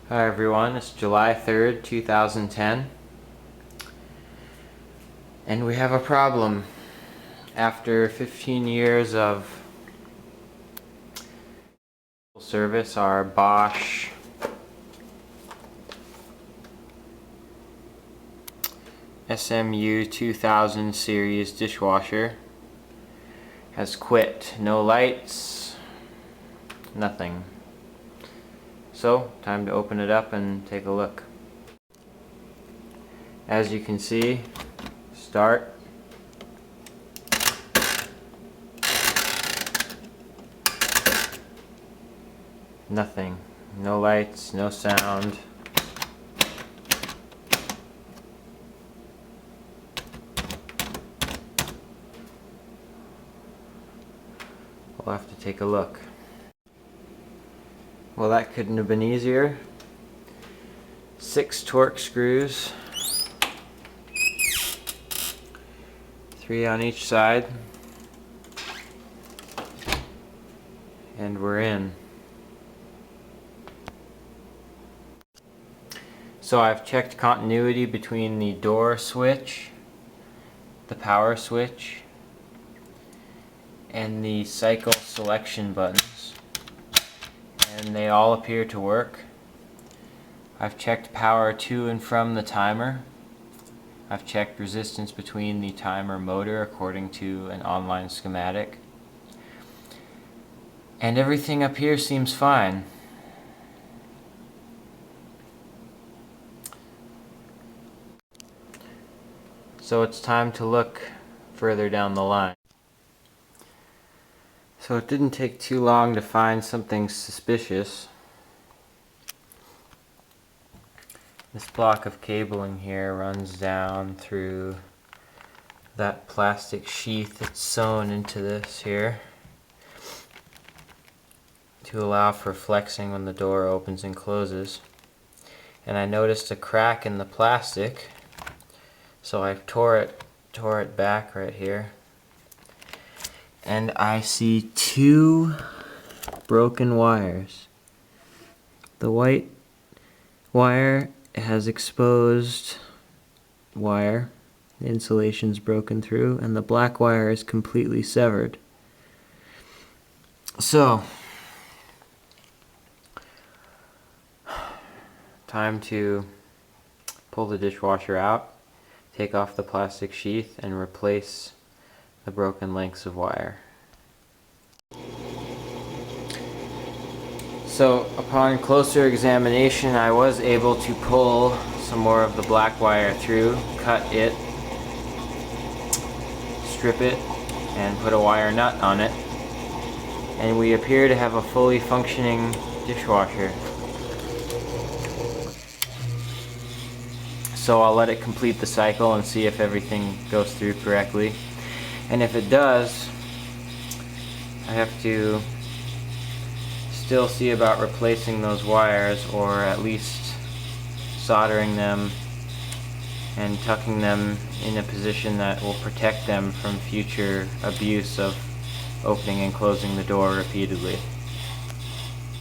Hi everyone, it's July 3rd, 2010, and we have a problem. After 15 years of service, our Bosch SMU 2000 series dishwasher has quit. No lights, nothing. So, time to open it up and take a look. As you can see, start. Nothing. No lights, no sound. We'll have to take a look. Well, that couldn't have been easier. 6 torque screws, 3 on each side, and we're in. So I've checked continuity between the door switch, the power switch, and the cycle selection buttons, and they all appear to work. I've checked power to and from the timer. I've checked resistance between the timer motor according to an online schematic. And everything up here seems fine. So it's time to look further down the line. So it didn't take too long to find something suspicious. This block of cabling here runs down through that plastic sheath that's sewn into this here to allow for flexing when the door opens and closes. And I noticed a crack in the plastic, so I tore it back right here. And I see 2 broken wires. The white wire has exposed wire, the insulation's broken through, and the black wire is completely severed. So, time to pull the dishwasher out, take off the plastic sheath, and replace the broken lengths of wire. So upon closer examination, I was able to pull some more of the black wire through, cut it, strip it, and put a wire nut on it. And we appear to have a fully functioning dishwasher. So I'll let it complete the cycle and see if everything goes through correctly. And if it does, I have to still see about replacing those wires, or at least soldering them and tucking them in a position that will protect them from future abuse of opening and closing the door repeatedly.